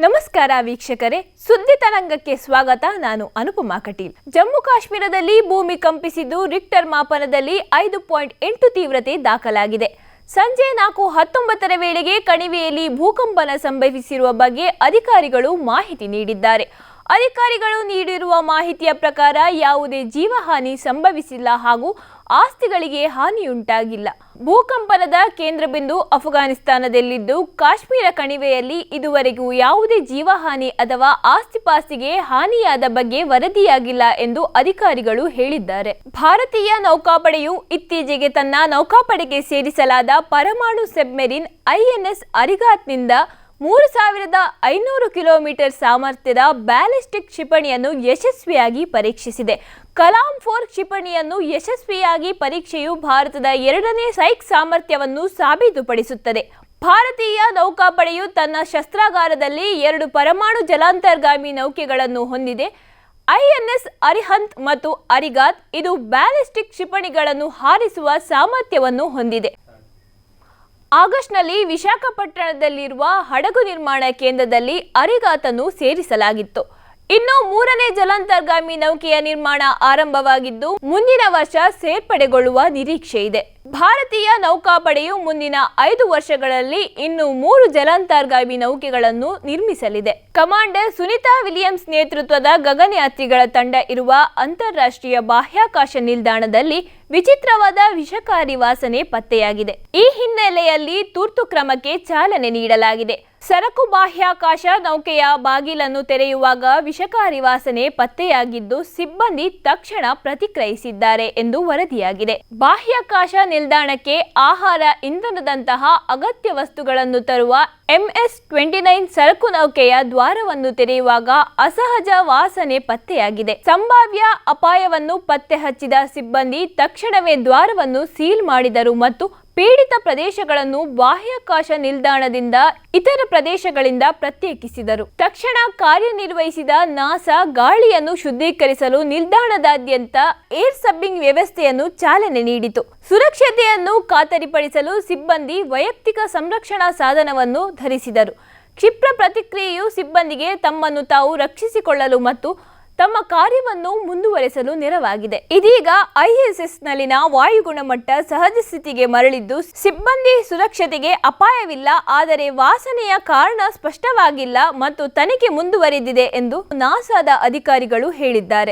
ನಮಸ್ಕಾರ ವೀಕ್ಷಕರೇ, ಸುದ್ದಿ ತರಂಗಕ್ಕೆ ಸ್ವಾಗತ. ನಾನು ಅನುಪಮಾ ಕಟೀಲ್. ಜಮ್ಮು ಕಾಶ್ಮೀರದಲ್ಲಿ ಭೂಮಿ ಕಂಪಿಸಿದ್ದು ರಿಕ್ಟರ್ ಮಾಪನದಲ್ಲಿ 5.8 ತೀವ್ರತೆ ದಾಖಲಾಗಿದೆ. ಸಂಜೆ 4:19 ವೇಳೆಗೆ ಕಣಿವೆಯಲ್ಲಿ ಭೂಕಂಪನ ಸಂಭವಿಸಿರುವ ಬಗ್ಗೆ ಅಧಿಕಾರಿಗಳು ಮಾಹಿತಿ ನೀಡಿದ್ದಾರೆ. ಅಧಿಕಾರಿಗಳು ನೀಡಿರುವ ಮಾಹಿತಿಯ ಪ್ರಕಾರ ಯಾವುದೇ ಜೀವಹಾನಿ ಸಂಭವಿಸಿಲ್ಲ ಹಾಗೂ ಆಸ್ತಿಗಳಿಗೆ ಹಾನಿಯುಂಟಾಗಿಲ್ಲ. ಭೂಕಂಪನದ ಕೇಂದ್ರ ಬಿಂದು ಅಫ್ಘಾನಿಸ್ತಾನದಲ್ಲಿದ್ದು, ಕಾಶ್ಮೀರ ಕಣಿವೆಯಲ್ಲಿ ಇದುವರೆಗೂ ಯಾವುದೇ ಜೀವಹಾನಿ ಅಥವಾ ಆಸ್ತಿಪಾಸ್ತಿಗೆ ಹಾನಿಯಾದ ಬಗ್ಗೆ ವರದಿಯಾಗಿಲ್ಲ ಎಂದು ಅಧಿಕಾರಿಗಳು ಹೇಳಿದ್ದಾರೆ. ಭಾರತೀಯ ನೌಕಾಪಡೆಯು ಇತ್ತೀಚೆಗೆ ತನ್ನ ನೌಕಾಪಡೆಗೆ ಸೇರಿಸಲಾದ ಪರಮಾಣು ಸಬ್ಮೆರಿನ್ ಐಎನ್ಎಸ್ ಅರಿಗಾತ್ನಿಂದ 3500 ಕಿಲೋಮೀಟರ್ ಸಾಮರ್ಥ್ಯದ ಬ್ಯಾಲಿಸ್ಟಿಕ್ ಕ್ಷಿಪಣಿಯನ್ನು ಯಶಸ್ವಿಯಾಗಿ ಪರೀಕ್ಷಿಸಿದೆ. ಕಲಾಂ 4 ಕ್ಷಿಪಣಿಯನ್ನು ಯಶಸ್ವಿಯಾಗಿ ಪರೀಕ್ಷೆಯು ಭಾರತದ 2ನೇ ಸೈಕ್ ಸಾಮರ್ಥ್ಯವನ್ನು ಸಾಬೀತುಪಡಿಸುತ್ತದೆ. ಭಾರತೀಯ ನೌಕಾಪಡೆಯು ತನ್ನ ಶಸ್ತ್ರಾಗಾರದಲ್ಲಿ 2 ಪರಮಾಣು ಜಲಾಂತರ್ಗಾಮಿ ನೌಕೆಗಳನ್ನು ಹೊಂದಿದೆ. ಐಎನ್ಎಸ್ ಅರಿಹಂತ್ ಮತ್ತು ಅರಿಗಾತ್ ಇದು ಬ್ಯಾಲಿಸ್ಟಿಕ್ ಕ್ಷಿಪಣಿಗಳನ್ನು ಹಾರಿಸುವ ಸಾಮರ್ಥ್ಯವನ್ನು ಹೊಂದಿದೆ. ಆಗಸ್ಟ್ನಲ್ಲಿ ವಿಶಾಖಪಟ್ಟಣದಲ್ಲಿರುವ ಹಡಗು ನಿರ್ಮಾಣ ಕೇಂದ್ರದಲ್ಲಿ ಅರಿಗಾತನ್ನು ಸೇರಿಸಲಾಗಿತ್ತು. ಇನ್ನು 3ನೇ ಜಲಾಂತರ್ಗಾಮಿ ನೌಕೆಯ ನಿರ್ಮಾಣ ಆರಂಭವಾಗಿದ್ದು ಮುಂದಿನ ವರ್ಷ ಸೇರ್ಪಡೆಗೊಳ್ಳುವ ನಿರೀಕ್ಷೆ ಇದೆ. ಭಾರತೀಯ ನೌಕಾಪಡೆಯು ಮುಂದಿನ 5 ವರ್ಷಗಳಲ್ಲಿ ಇನ್ನು 3 ಜಲಾಂತರ್ಗಾಮಿ ನೌಕೆಗಳನ್ನು ನಿರ್ಮಿಸಲಿದೆ. ಕಮಾಂಡರ್ ಸುನಿತಾ ವಿಲಿಯಮ್ಸ್ ನೇತೃತ್ವದ ಗಗನಯಾತ್ರಿಗಳ ತಂಡ ಇರುವ ಅಂತಾರಾಷ್ಟ್ರೀಯ ಬಾಹ್ಯಾಕಾಶ ನಿಲ್ದಾಣದಲ್ಲಿ ವಿಚಿತ್ರವಾದ ವಿಷಕಾರಿ ವಾಸನೆ ಪತ್ತೆಯಾಗಿದೆ. ಈ ಹಿನ್ನೆಲೆಯಲ್ಲಿ ತುರ್ತು ಕ್ರಮಕ್ಕೆ ಚಾಲನೆ ನೀಡಲಾಗಿದೆ. ಸರಕು ಬಾಹ್ಯಾಕಾಶ ನೌಕೆಯ ಬಾಗಿಲನ್ನು ತೆರೆಯುವಾಗ ವಿಷಕಾರಿ ವಾಸನೆ ಪತ್ತೆಯಾಗಿದ್ದು ಸಿಬ್ಬಂದಿ ತಕ್ಷಣ ಪ್ರತಿಕ್ರಿಯಿಸಿದ್ದಾರೆ ಎಂದು ವರದಿಯಾಗಿದೆ. ಬಾಹ್ಯಾಕಾಶ ನಿಲ್ದಾಣಕ್ಕೆ ಆಹಾರ, ಇಂಧನದಂತಹ ಅಗತ್ಯ ವಸ್ತುಗಳನ್ನು ತರುವ MS-29 ಸರಕು ನೌಕೆಯ ದ್ವಾರವನ್ನು ತೆರೆಯುವಾಗ ಅಸಹಜ ವಾಸನೆ ಪತ್ತೆಯಾಗಿದೆ. ಸಂಭಾವ್ಯ ಅಪಾಯವನ್ನು ಪತ್ತೆ ಹಚ್ಚಿದ ಸಿಬ್ಬಂದಿ ತಕ್ಷಣವೇ ದ್ವಾರವನ್ನು ಸೀಲ್ ಮಾಡಿದರು ಮತ್ತು ಪೀಡಿತ ಪ್ರದೇಶಗಳನ್ನು ಬಾಹ್ಯಾಕಾಶ ನಿಲ್ದಾಣದಿಂದ ಇತರ ಪ್ರದೇಶಗಳಿಂದ ಪ್ರತ್ಯೇಕಿಸಿದರು. ತಕ್ಷಣ ಕಾರ್ಯನಿರ್ವಹಿಸಿದ ನಾಸಾ ಗಾಳಿಯನ್ನು ಶುದ್ಧೀಕರಿಸಲು ನಿಲ್ದಾಣದಾದ್ಯಂತ ಏರ್ ಸಬ್ಬಿಂಗ್ ವ್ಯವಸ್ಥೆಯನ್ನು ಚಾಲನೆ ನೀಡಿತು. ಸುರಕ್ಷತೆಯನ್ನು ಖಾತರಿಪಡಿಸಲು ಸಿಬ್ಬಂದಿ ವೈಯಕ್ತಿಕ ಸಂರಕ್ಷಣಾ ಸಾಧನವನ್ನು ಧರಿಸಿದರು. ಕ್ಷಿಪ್ರ ಪ್ರತಿಕ್ರಿಯೆಯು ಸಿಬ್ಬಂದಿಗೆ ತಮ್ಮನ್ನು ತಾವು ರಕ್ಷಿಸಿಕೊಳ್ಳಲು ಮತ್ತು ತಮ್ಮ ಕಾರ್ಯವನ್ನು ಮುಂದುವರೆಸಲು ನೆರವಾಗಿದೆ. ಇದೀಗ ISSನಲ್ಲಿನ ವಾಯು ಗುಣಮಟ್ಟ ಸಹಜ ಸ್ಥಿತಿಗೆ ಮರಳಿದ್ದು ಸಿಬ್ಬಂದಿ ಸುರಕ್ಷತೆಗೆ ಅಪಾಯವಿಲ್ಲ. ಆದರೆ ವಾಸನೆಯ ಕಾರಣ ಸ್ಪಷ್ಟವಾಗಿಲ್ಲ ಮತ್ತು ತನಿಖೆ ಮುಂದುವರೆದಿದೆ ಎಂದು ನಾಸಾದ ಅಧಿಕಾರಿಗಳು ಹೇಳಿದ್ದಾರೆ.